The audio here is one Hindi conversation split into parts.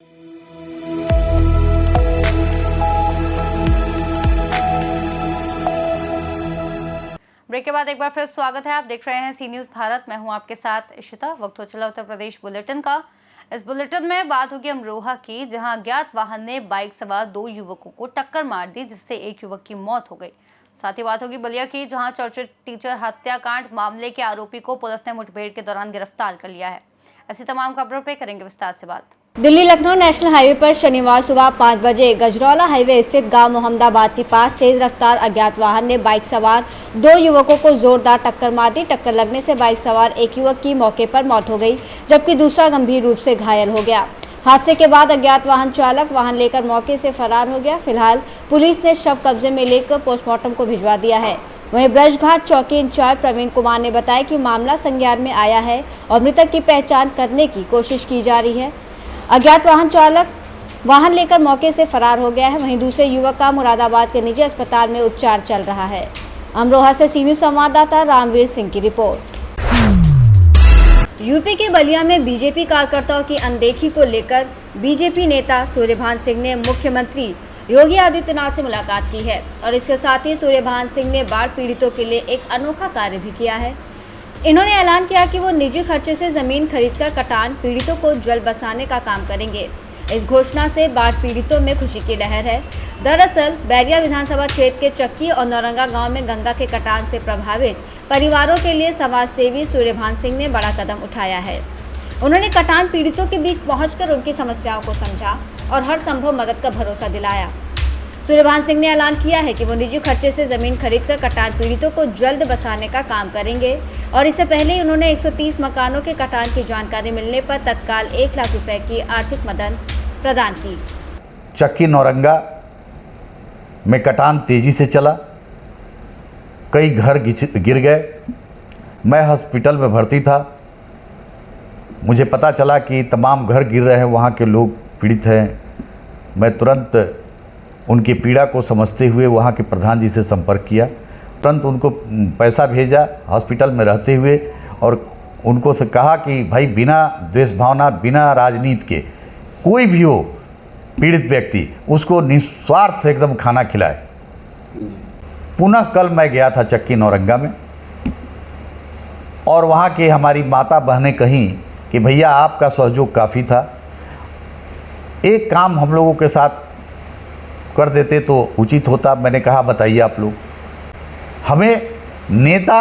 ब्रेक के बाद एक बार फिर स्वागत है। आप देख रहे हैं सी न्यूज़ भारत। मैं हूं आपके साथ इशिता। वक्त हो चला उत्तर प्रदेश बुलेटिन का। इस बुलेटिन में बात होगी अमरोहा की, जहां अज्ञात वाहन ने बाइक सवार 2 युवकों को टक्कर मार दी, जिससे एक युवक की मौत हो गई। साथ ही बात होगी बलिया की, जहां चर्चित टीचर हत्याकांड मामले के आरोपी को पुलिस ने मुठभेड़ के दौरान गिरफ्तार कर लिया है। ऐसी तमाम खबरों पर करेंगे विस्तार से बात। दिल्ली लखनऊ नेशनल हाईवे पर शनिवार सुबह 5 बजे गजरौला हाईवे स्थित गांव मोहम्मदाबाद के पास तेज रफ्तार अज्ञात वाहन ने बाइक सवार 2 युवकों को जोरदार टक्कर मार दी। टक्कर लगने से बाइक सवार एक युवक की मौके पर मौत हो गई, जबकि दूसरा गंभीर रूप से घायल हो गया। हादसे के बाद अज्ञात वाहन चालक वाहन लेकर मौके से फरार हो गया। फिलहाल पुलिस ने शव कब्जे में लेकर पोस्टमार्टम को भिजवा दिया है। वहीं ब्रजघाट चौकी इंचार्ज प्रवीण कुमार ने बताया कि मामला संज्ञान में आया है और मृतक की पहचान करने की कोशिश की जा रही है। अज्ञात वाहन चालक वाहन लेकर मौके से फरार हो गया है। वहीं दूसरे युवक का मुरादाबाद के निजी अस्पताल में उपचार चल रहा है। अमरोहा से सी न्यूज़ संवाददाता रामवीर सिंह की रिपोर्ट। यूपी के बलिया में बीजेपी कार्यकर्ताओं की अनदेखी को लेकर बीजेपी नेता सूर्यभान सिंह ने मुख्यमंत्री योगी आदित्यनाथ से मुलाकात की है और इसके साथ ही सूर्यभान सिंह ने बाढ़ पीड़ितों के लिए एक अनोखा कार्य भी किया है। इन्होंने ऐलान किया कि वो निजी खर्चे से जमीन खरीदकर कटान पीड़ितों को जल्द बसाने का काम करेंगे। इस घोषणा से बाढ़ पीड़ितों में खुशी की लहर है। दरअसल बैरिया विधानसभा क्षेत्र के चक्की और नौरंगा गांव में गंगा के कटान से प्रभावित परिवारों के लिए समाज सेवी सूर्यभान सिंह ने बड़ा कदम उठाया है। उन्होंने कटान पीड़ितों के बीच पहुंचकर उनकी समस्याओं को समझा और हर संभव मदद का भरोसा दिलाया। सूर्यभान सिंह ने ऐलान किया है कि वो निजी खर्चे से जमीन खरीदकर कटान पीड़ितों को जल्द बसाने का काम करेंगे और इससे पहले ही उन्होंने 130 मकानों के कटान की जानकारी मिलने पर तत्काल 1 लाख रुपए की आर्थिक मदद प्रदान की। चक्की नौरंगा में कटान तेजी से चला, कई घर गिर गए। मैं हॉस्पिटल में भर्ती था। मुझे पता चला कि तमाम घर गिर रहे हैं, वहाँ के लोग पीड़ित हैं। मैं तुरंत उनकी पीड़ा को समझते हुए वहाँ के प्रधान जी से संपर्क किया, तुरंत उनको पैसा भेजा हॉस्पिटल में रहते हुए और उनको से कहा कि भाई बिना द्वेष भावना, बिना राजनीति के कोई भी हो पीड़ित व्यक्ति, उसको निस्वार्थ से एकदम खाना खिलाए। पुनः कल मैं गया था चक्की नौरंगा में और वहाँ के हमारी माता बहनें कहीं कि भैया आपका सहयोग काफ़ी था, एक काम हम लोगों के साथ कर देते तो उचित होता। मैंने कहा बताइए आप लोग, हमें नेता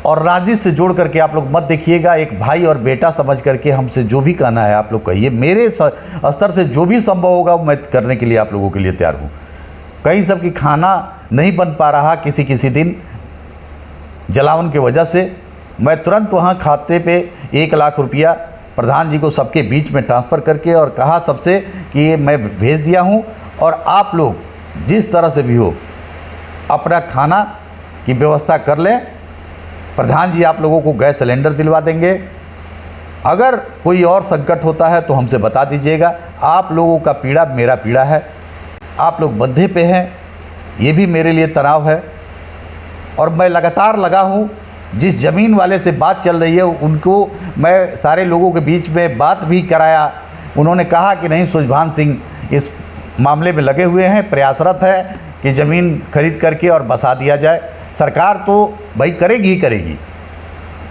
और राजनीति से जोड़ करके आप लोग मत देखिएगा, एक भाई और बेटा समझ करके हमसे जो भी कहना है आप लोग कहिए। मेरे स्तर से जो भी संभव होगा मैं करने के लिए आप लोगों के लिए तैयार हूँ। कहीं सब की खाना नहीं बन पा रहा किसी दिन जलावन की वजह से, मैं तुरंत वहाँ खाते पे 1 लाख रुपया प्रधान जी को सबके बीच में ट्रांसफ़र करके और कहा सबसे कि मैं भेज दिया हूँ और आप लोग जिस तरह से भी हो अपना खाना की व्यवस्था कर लें। प्रधान जी आप लोगों को गैस सिलेंडर दिलवा देंगे। अगर कोई और संकट होता है तो हमसे बता दीजिएगा। आप लोगों का पीड़ा मेरा पीड़ा है, आप लोग बंधे पे हैं, ये भी मेरे लिए तनाव है। और मैं लगातार लगा हूँ, जिस ज़मीन वाले से बात चल रही है उनको मैं सारे लोगों के बीच में बात भी कराया। उन्होंने कहा कि नहीं, सूर्यभान सिंह इस मामले में लगे हुए हैं, प्रयासरत है कि ज़मीन खरीद करके और बसा दिया जाए। सरकार तो भाई करेगी ही करेगी।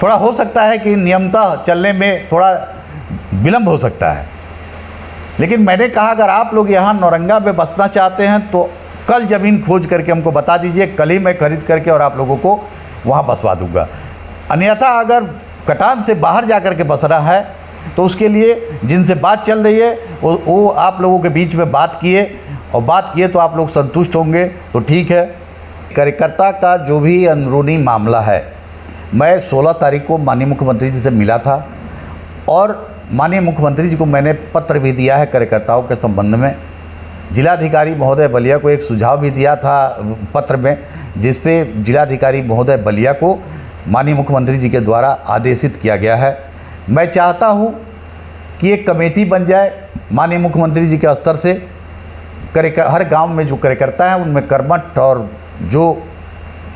थोड़ा हो सकता है कि नियमतः चलने में थोड़ा विलम्ब हो सकता है, लेकिन मैंने कहा अगर आप लोग यहाँ नौरंगा में बसना चाहते हैं तो कल ज़मीन खोज करके हमको बता दीजिए, कल ही मैं खरीद करके और आप लोगों को वहाँ बसवा दूँगा। अन्यथा अगर कटान से बाहर जा कर के बसना है तो उसके लिए जिनसे बात चल रही है वो आप लोगों के बीच में बात किए और बात किए तो आप लोग संतुष्ट होंगे तो ठीक है। कार्यकर्ता का जो भी अंदरूनी मामला है, मैं 16 तारीख को माननीय मुख्यमंत्री जी से मिला था और माननीय मुख्यमंत्री जी को मैंने पत्र भी दिया है कार्यकर्ताओं के संबंध में। जिलाधिकारी महोदय बलिया को एक सुझाव भी दिया था पत्र में, जिस पे जिलाधिकारी महोदय बलिया को माननीय मुख्यमंत्री जी के द्वारा आदेशित किया गया है। मैं चाहता हूं कि एक कमेटी बन जाए माननीय मुख्यमंत्री जी के स्तर से। हर गांव में जो कार्यकर्ता हैं उनमें कर्मठ और जो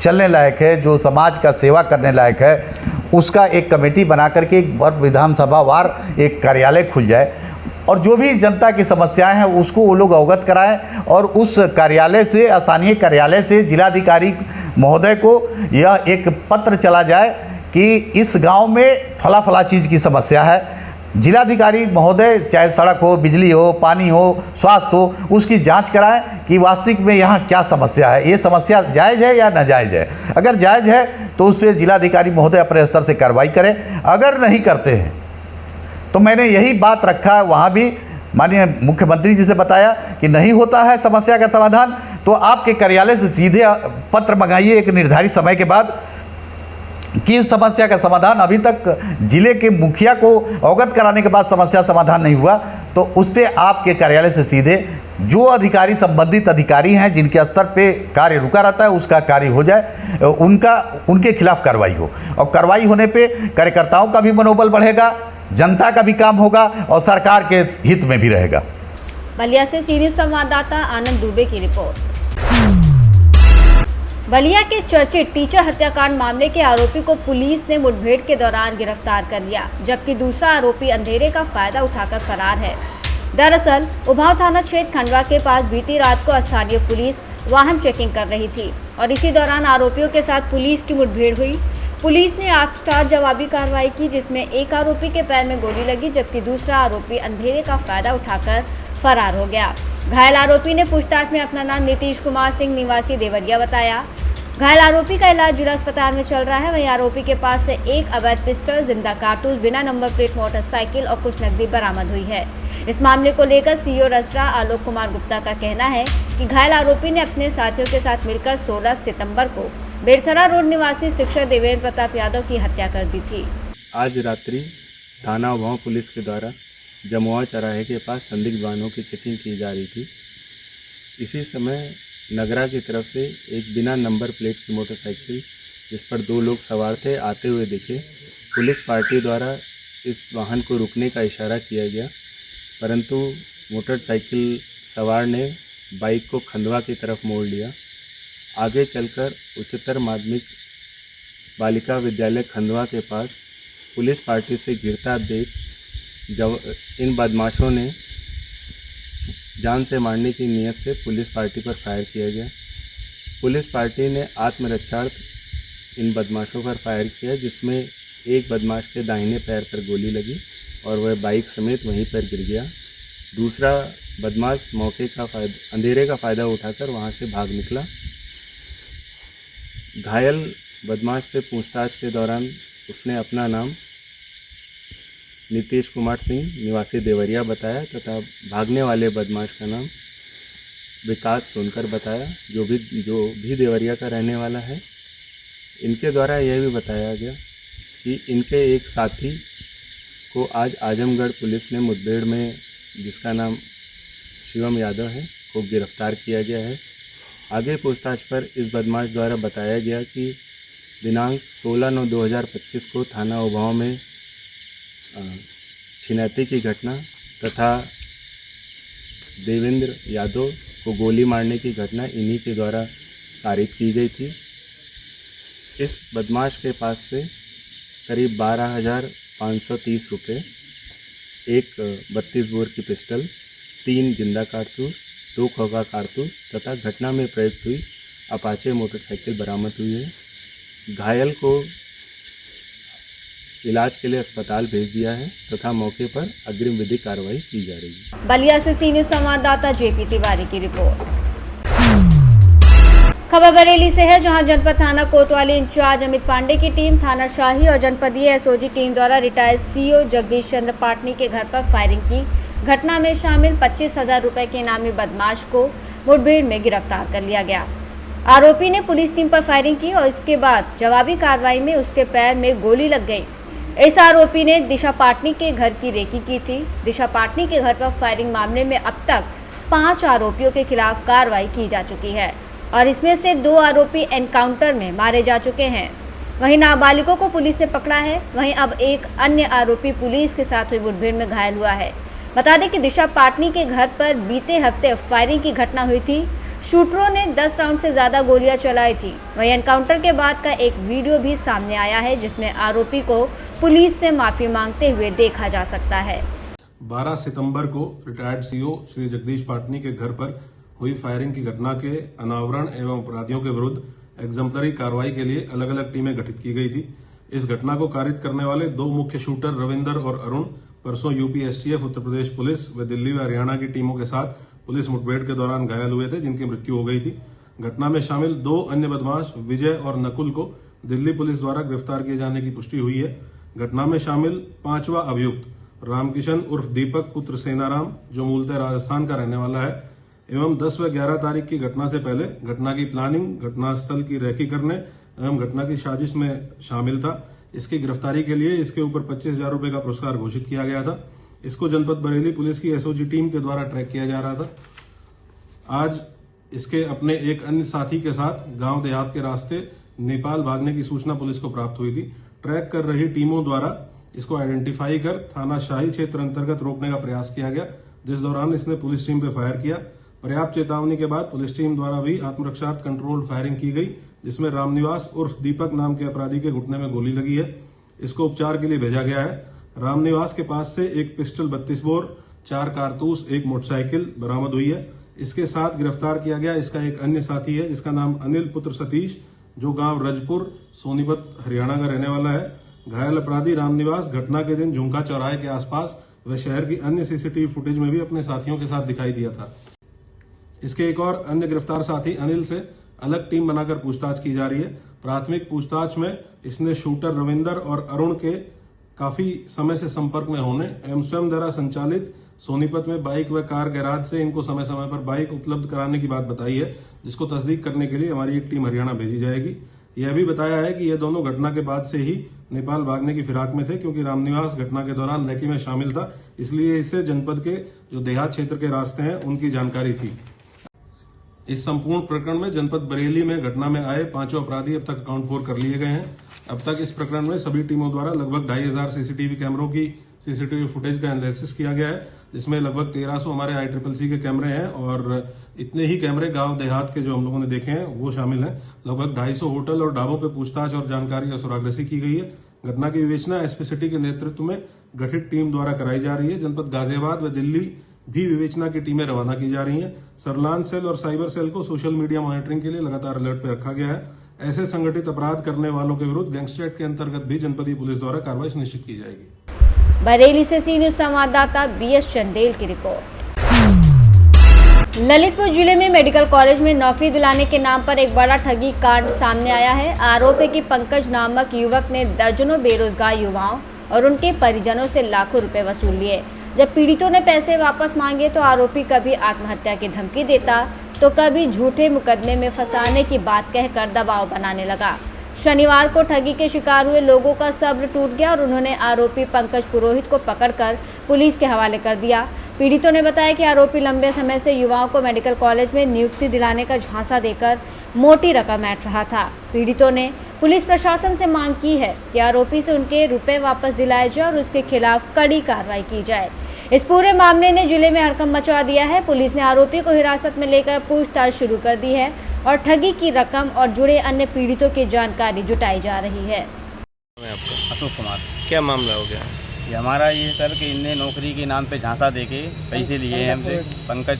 चलने लायक है, जो समाज का सेवा करने लायक है, उसका एक कमेटी बना करके एक विधानसभा वार एक कार्यालय खुल जाए और जो भी जनता की समस्याएं हैं उसको वो लोग अवगत कराएं और उस कार्यालय से, स्थानीय कार्यालय से जिलाधिकारी महोदय को यह एक पत्र चला जाए कि इस गांव में फला फला चीज़ की समस्या है। जिलाधिकारी महोदय चाहे सड़क हो, बिजली हो, पानी हो, स्वास्थ्य हो, उसकी जांच कराएं कि वास्तविक में यहाँ क्या समस्या है, ये समस्या जायज़ है या नाजायज़ है। अगर जायज़ है तो उस पर जिलाधिकारी महोदय अपने स्तर से कार्रवाई करें। अगर नहीं करते हैं तो मैंने यही बात रखा है, वहाँ भी माननीय मुख्यमंत्री जी से बताया कि नहीं होता है समस्या का समाधान तो आपके कार्यालय से सीधे पत्र मंगाइए एक निर्धारित समय के बाद कि इस समस्या का समाधान अभी तक जिले के मुखिया को अवगत कराने के बाद समस्या समाधान नहीं हुआ तो उस पर आपके कार्यालय से सीधे जो अधिकारी, संबंधित अधिकारी हैं जिनके स्तर पे कार्य रुका रहता है उसका कार्य हो जाए, उनके खिलाफ कार्रवाई हो। और कार्रवाई होने पे कार्यकर्ताओं का भी मनोबल बढ़ेगा, जनता का भी काम होगा और सरकार के हित में भी रहेगा। बलिया से सी न्यूज़ संवाददाता आनंद दुबे की रिपोर्ट। बलिया के चर्चित टीचर हत्याकांड मामले के आरोपी को पुलिस ने मुठभेड़ के दौरान गिरफ्तार कर लिया, जबकि दूसरा आरोपी अंधेरे का फायदा उठाकर फरार है। दरअसल उभाव थाना क्षेत्र खंडवा के पास बीती रात को स्थानीय पुलिस वाहन चेकिंग कर रही थी और इसी दौरान आरोपियों के साथ पुलिस की मुठभेड़ हुई। पुलिस ने आखिरकार जवाबी कार्रवाई की, जिसमें एक आरोपी के पैर में गोली लगी, जबकि दूसरा आरोपी अंधेरे का फायदा उठाकर फरार हो गया। घायल आरोपी ने पूछताछ में अपना नाम नीतीश कुमार सिंह निवासी देवरिया बताया। घायल आरोपी का इलाज जिला अस्पताल में चल रहा है। वहीं आरोपी के पास से एक अवैध पिस्टल, जिंदा कारतूस, बिना नंबर प्लेट मोटरसाइकिल और कुछ नकदी बरामद हुई है। इस मामले को लेकर सीओ रसरा आलोक कुमार गुप्ता का कहना है कि घायल आरोपी ने अपने साथियों के साथ मिलकर 16 सितंबर को बेड़थरा रोड निवासी शिक्षक देवेंद्र प्रताप यादव की हत्या कर दी थी। आज रात्रि थाना उभाव पुलिस के द्वारा जमुआ चौराहे के पास संदिग्ध वाहनों की चेकिंग की जा रही थी। इसी समय नगरा की तरफ से एक बिना नंबर प्लेट की मोटरसाइकिल जिस पर 2 लोग सवार थे आते हुए दिखे। पुलिस पार्टी द्वारा इस वाहन को रुकने का इशारा किया गया, परंतु मोटरसाइकिल सवार ने बाइक को खंडवा की तरफ मोड़ लिया। आगे चलकर उच्चतर माध्यमिक बालिका विद्यालय खंडवा के पास पुलिस पार्टी से घिरता देख इन बदमाशों ने जान से मारने की नीयत से पुलिस पार्टी पर फायर किया गया। पुलिस पार्टी ने आत्मरक्षार्थ इन बदमाशों पर फायर किया, जिसमें एक बदमाश के दाहिने पैर पर गोली लगी और वह बाइक समेत वहीं पर गिर गया। दूसरा बदमाश अंधेरे का फ़ायदा उठाकर वहां से भाग निकला। घायल बदमाश से पूछताछ के दौरान उसने अपना नाम नीतीश कुमार सिंह निवासी देवरिया बताया तथा भागने वाले बदमाश का नाम विकास सोनकर बताया, जो भी देवरिया का रहने वाला है। इनके द्वारा यह भी बताया गया कि इनके एक साथी को आज आजमगढ़ पुलिस ने मुठभेड़ में, जिसका नाम शिवम यादव है, को गिरफ्तार किया गया है। आगे पूछताछ पर इस बदमाश द्वारा बताया गया कि दिनांक 16/9/2025 को थाना उभाव में छिनैती की घटना तथा देवेंद्र यादव को गोली मारने की घटना इन्हीं के द्वारा तारीफ की गई थी। इस बदमाश के पास से करीब 12,530 रुपये, एक 32 बोर की पिस्टल, 3 जिंदा कारतूस, 2 खोखा कारतूस तथा घटना में प्रयुक्त हुई अपाचे मोटरसाइकिल बरामद हुई है। घायल को इलाज के लिए अस्पताल भेज दिया है तथा मौके पर अग्रिम विधिक कार्रवाई की जा रही है। बलिया से सी न्यूज़ संवाददाता जेपी तिवारी की रिपोर्ट। खबर बरेली से है, जहां जनपद थाना कोतवाली इंचार्ज अमित पांडे की टीम थाना शाही और जनपदीय एसओजी टीम द्वारा रिटायर्ड सीओ जगदीश चंद्र पाटनी के घर पर फायरिंग की घटना में शामिल 25,000 रुपए के इनामी बदमाश को मुठभेड़ में गिरफ्तार कर लिया गया। आरोपी ने पुलिस टीम पर फायरिंग की और इसके बाद जवाबी कार्रवाई में उसके पैर में गोली लग गई। इस आरोपी ने दिशा पाटनी के घर की रेकी की थी। दिशा पाटनी के घर पर फायरिंग मामले में अब तक 5 आरोपियों के खिलाफ कार्रवाई की जा चुकी है और इसमें से 2 आरोपी एनकाउंटर में मारे जा चुके हैं। वहीं नाबालिगों को पुलिस ने पकड़ा है। वहीं अब एक अन्य आरोपी पुलिस के साथ हुई मुठभेड़ में घायल हुआ है। बता दें कि दिशा पाटनी के घर पर बीते हफ्ते फायरिंग की घटना हुई थी। शूटरों ने 10 राउंड से ज़्यादा गोलियां चलाई थी। वहीं एनकाउंटर के बाद का एक वीडियो भी सामने आया है, जिसमें आरोपी को पुलिस से माफ़ी मांगते हुए देखा जा सकता है। 12 सितंबर को रिटायर्ड सीओ श्री जगदीश पाटनी के घर पर हुई फायरिंग की घटना के अनावरण एवं अपराधियों के विरुद्ध एग्जम्पलरी कार्रवाई के लिए अलग अलग टीमें गठित की गई थी। इस घटना को कारित करने वाले दो मुख्य शूटर रविंदर और अरुण परसों UP STF Uttar Pradesh police व दिल्ली व हरियाणा की टीमों के साथ पुलिस मुठभेड़ के दौरान घायल हुए थे, जिनकी मृत्यु हो गई थी। घटना में शामिल दो अन्य बदमाश विजय और नकुल को दिल्ली पुलिस द्वारा गिरफ्तार किए जाने की पुष्टि हुई है। घटना में शामिल 5वां अभियुक्त रामकिशन उर्फ दीपक पुत्र सेनाराम, जो मूलतः राजस्थान का रहने वाला है, एवं 10 व 11 तारीख की घटना से पहले घटना की प्लानिंग, घटनास्थल की रेकी करने एवं घटना की साजिश में शामिल था। इसकी गिरफ्तारी के लिए इसके ऊपर 25,000 रुपए का पुरस्कार घोषित किया गया था। इसको जनपद बरेली पुलिस की एसओजी टीम के द्वारा ट्रैक किया जा रहा था। आज इसके अपने एक अन्य साथी के साथ गांव देहात के रास्ते नेपाल भागने की सूचना पुलिस को प्राप्त हुई थी। ट्रैक कर रही टीमों द्वारा इसको आइडेंटिफाई कर थाना शाही क्षेत्र अंतर्गत रोकने का प्रयास किया गया, जिस दौरान इसने पुलिस टीम पर फायर किया। पर्याप्त चेतावनी के बाद पुलिस टीम द्वारा भी आत्मरक्षार्थ कंट्रोल्ड फायरिंग की गई, जिसमें रामनिवास उर्फ दीपक नाम के अपराधी के घुटने में गोली लगी है। इसको उपचार के लिए भेजा गया है। रामनिवास के पास से एक पिस्टल 32 बोर, 4 कारतूस, एक मोटरसाइकिल बरामद हुई है। इसके साथ गिरफ्तार किया गया इसका एक अन्य साथी है, जिसका नाम अनिल पुत्र सतीश, जो गांव रजपुर सोनीपत हरियाणा का रहने वाला है। घायल अपराधी रामनिवास घटना के दिन झुमका चौराहे के आसपास व शहर की अन्य सीसीटीवी फुटेज में भी अपने साथियों के साथ दिखाई दिया था। इसके एक और अन्य गिरफ्तार साथी अनिल से अलग टीम बनाकर पूछताछ की जा रही है। प्राथमिक पूछताछ में इसने शूटर रविंदर और अरुण के काफी समय से संपर्क में होने एवं स्वयं द्वारा संचालित सोनीपत में बाइक व कार गैराज से इनको समय समय पर बाइक उपलब्ध कराने की बात बताई है, जिसको तस्दीक करने के लिए हमारी एक टीम हरियाणा भेजी जाएगी। यह भी बताया है कि ये दोनों घटना के बाद से ही नेपाल भागने की फिराक में थे, क्योंकि रामनिवास घटना के दौरान रेकी में शामिल था, इसलिए इसे जनपद के जो देहात क्षेत्र के रास्ते हैं उनकी जानकारी थी। इस संपूर्ण प्रकरण में जनपद बरेली में घटना में आए 5 अपराधी अब तक अकाउंट 4 कर लिए गए हैं। अब तक इस प्रकरण में सभी टीमों द्वारा लगभग 2,500 सीसीटीवी कैमरों की सीसीटीवी फुटेज का एनालिसिस किया गया है, जिसमें लगभग 1300 हमारे ICCC के कैमरे हैं और इतने ही कैमरे गांव देहात के जो हम लोगों ने देखे हैं वो शामिल हैं। लगभग 250 होटल और ढाबों पर पूछताछ और जानकारी असुराग्रसी की गई है। घटना की विवेचना एसपी सिटी के नेतृत्व में गठित टीम द्वारा कराई जा रही है। जनपद गाजियाबाद व दिल्ली भी विवेचना की टीमें रवाना की जा रही हैं। सरलान सेल और साइबर सेल को सोशल मीडिया मॉनिटरिंग के लिए लगातार अलर्ट पर रखा गया है। ऐसे संगठित अपराध करने वालों के विरुद्ध गैंगस्टर एक्ट के अंतर्गत भी जनपदीय पुलिस द्वारा कार्रवाई सुनिश्चित की जाएगी। बरेली से सी न्यूज संवाददाता BS चंदेल की रिपोर्ट। ललितपुर जिले में मेडिकल कॉलेज में नौकरी दिलाने के नाम पर एक बड़ा ठगी कांड सामने आया है। आरोप है कि पंकज नामक युवक ने दर्जनों बेरोजगार युवाओं और उनके परिजनों से लाखों रुपए वसूल लिए। जब पीड़ितों ने पैसे वापस मांगे तो आरोपी कभी आत्महत्या की धमकी देता तो कभी झूठे मुकदमे में फंसाने की बात कहकर दबाव बनाने लगा। शनिवार को ठगी के शिकार हुए लोगों का सब्र टूट गया और उन्होंने आरोपी पंकज पुरोहित को पकड़कर पुलिस के हवाले कर दिया। पीड़ितों ने बताया कि आरोपी लंबे समय से युवाओं को मेडिकल कॉलेज में नियुक्ति दिलाने का झांसा देकर मोटी रकम ऐंठ रहा था। पीड़ितों ने पुलिस प्रशासन से मांग की है कि आरोपी से उनके रुपए वापस दिलाए जाए और उसके खिलाफ कड़ी कार्रवाई की जाए। इस पूरे मामले ने जिले में हड़कंप मचा दिया है। पुलिस ने आरोपी को हिरासत में लेकर पूछताछ शुरू कर दी है और ठगी की रकम और जुड़े अन्य पीड़ितों की जानकारी जुटाई जा रही है। आपका अशोक कुमार, क्या मामला हो गया? ये हमारा ये सर कि इनने नौकरी के नाम पे झांसा देके पैसे लिए हैं हमसे, पंकज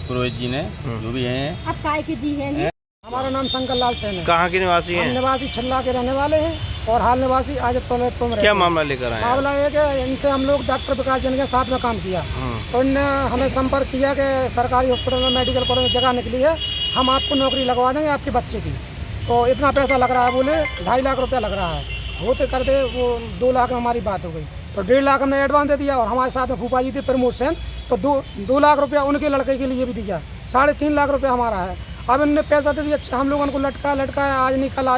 पुरोहित जी ने, जो भी हैं। अब काय के जी हैं? हमारा नाम शंकर लाल सेन है। कहाँ के निवासी हम हैं? निवासी छल्ला के रहने वाले हैं और हाल निवासी आज तुम क्या मामला लेकर आए? मामला ये कि इनसे हम लोग डॉक्टर विकास जैन के साथ में काम किया, तो इनने हमें संपर्क किया कि सरकारी हॉस्पिटल में मेडिकल कॉलेज में जगह निकली है, हम आपको नौकरी लगवा देंगे आपके बच्चे की। तो इतना पैसा लग रहा है, बोले 2.5 लाख रुपया लग रहा है। होते करते वो 2 लाख में हमारी बात हो गई, तो 1.5 लाख हमने एडवांस दे दिया और हमारे साथ में फूफा जी थे प्रमोद सेन, तो 2 लाख रुपया उनके लड़के के लिए भी दिया। 3.5 लाख रुपया हमारा है। अब इनने पैसा दे दिया, हम लोगों को लटका आज निकल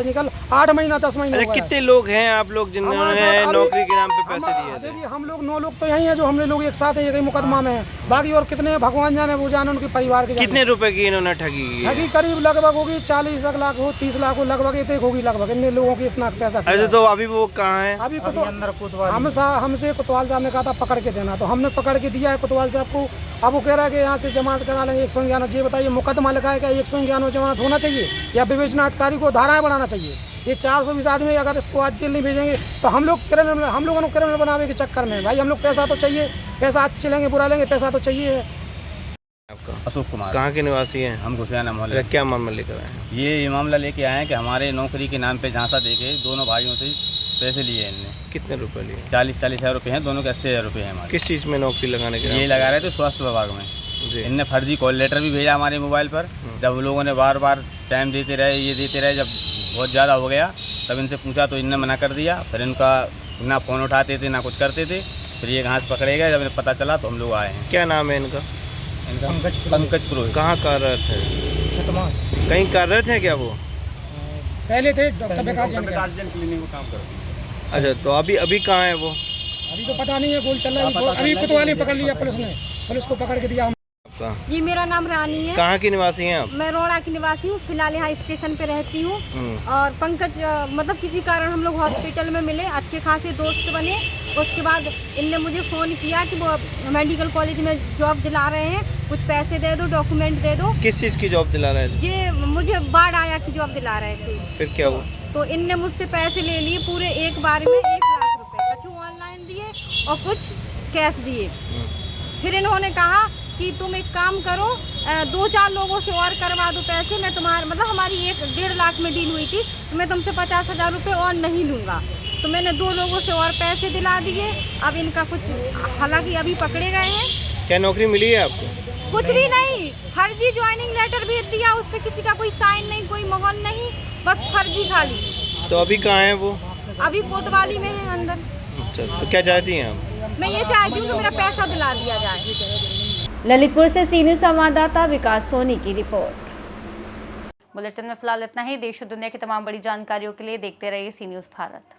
8 महीना 10 महीने हो गए। कितने लोग हैं आप लोग जिन्होंने नौकरी के नाम पे पैसे दिए थे? देखिए हम लोग 9 लोग तो यही हैं जो हम लोग एक साथ हैं, एक मुकदमा में हैं। बाकी और कितने भगवान जाने, वो जाने उनके परिवार के। कितने रुपए की इन्होंने ठगी की? ठगी करीब लगभग होगी 40 लाख हो, 30 लाख हो, लगभग एक होगी लगभग। इन लोगों की इतना पैसा। अच्छा, तो अभी वो कहाँ है? अभी हमसे कोतवाल साहब ने कहा था पकड़ के देना, तो हमने पकड़ के दिया है कोतवाल साहब को। अब वो कह रहा है कि यहाँ से जमानत करा लेंगे 111। ये बताइए मुकदमा लिखा है क्या 111 जमानत होना चाहिए या विवेचना अधिकारी को धाराएं बढ़ाना चाहिए? ये 420 आदमी अगर इसको आज जेल नहीं भेजेंगे तो हम लोगों को क्रिमिनल बनावे के चक्कर में भाई हम लोग पैसा तो चाहिए, पैसा अच्छे लेंगे बुरा लेंगे, पैसा तो चाहिए है। आपका अशोक कुमार। कहाँ के निवासी हैं? हम घुसियाना मोहल्ले। क्या मामला लेकर आए हैं? ये मामला लेके आए हैं कि हमारे नौकरी के नाम पे झांसा देके दोनों भाइयों से पैसे लिए हैं इनने। कितने रुपए लिए? 40 हज़ार रुपये हैं, दोनों के 80 हज़ार रुपये हैं हमारे। किस चीज़ में नौकरी लगाने के? ये लगा रहे थे स्वास्थ्य विभाग में। जी। इनने फर्जी कॉल लेटर भी भेजा हमारे मोबाइल पर। जब उन लोगों ने बार बार टाइम देते रहे, ये देते रहे, जब बहुत ज़्यादा हो गया तब इनसे पूछा तो इनने मना कर दिया। फिर इनका ना फ़ोन उठाते थे ना कुछ करते थे। फिर ये घास पकड़े गए, जब इन्हें पता चला तो हम लोग आए हैं। क्या नाम है इनका? पंकज पुरोहित। कहाँ कार्यरत है? कहीं कार्यरत है क्या वो? पहले थे डॉक्टर विकास जैन के। क्लिनिक में काम करते। अच्छा, तो अभी कहाँ है वो? अभी तो पता नहीं है, गोल चल रहा है। अभी कोतवाली पकड़ लिया पुलिस ने, पुलिस को पकड़ के दिया। आपका? जी मेरा नाम रानी है। कहाँ की निवासी हैं आप? मैं रोड़ा की निवासी हूँ, फिलहाल यहाँ स्टेशन पे रहती हूँ। और पंकज मतलब किसी कारण हम लोग हॉस्पिटल में मिले, अच्छे खासे दोस्त बने। उसके बाद इनने मुझे फ़ोन किया कि वो मेडिकल कॉलेज में जॉब दिला रहे हैं, कुछ पैसे दे दो, डॉक्यूमेंट दे दो। किस चीज़ की जॉब दिला रहे थे? ये मुझे बाढ़ आया की जॉब दिला रहे थे। फिर क्या हुआ? तो इनने मुझसे पैसे ले लिए पूरे एक बार में 1 लाख रुपए, कुछ ऑनलाइन दिए और कुछ कैश दिए। फिर इन्होंने कहा कि तुम एक काम करो, 2-4 लोगों से और करवा दो पैसे, मैं तुम्हारे मतलब हमारी 1-1.5 लाख में डील हुई थी, तो मैं तुमसे 50 हज़ार रुपये और नहीं लूँगा। तो मैंने 2 लोगों से और पैसे दिला दिए। अब इनका कुछ, हालांकि अभी पकड़े गए हैं। क्या नौकरी मिली है आपको? कुछ भी नहीं, फर्जी ज्वाइनिंग लेटर भेज दिया, उस पर किसी का कोई साइन नहीं, कोई मोहर नहीं, बस फर्जी खाली। तो अभी कहाँ है वो? अभी कोतवाली में है अंदर। अच्छा, तो क्या चाहती हैं आप? मैं ये चाहती हूँ कि मेरा पैसा दिला दिया जाए। ललितपुर से सी न्यूज़ संवाददाता विकास सोनी की रिपोर्ट। बुलेटिन में फिलहाल इतना ही। देश और दुनिया की तमाम बड़ी जानकारियों के लिए देखते रहिए सी न्यूज़ भारत।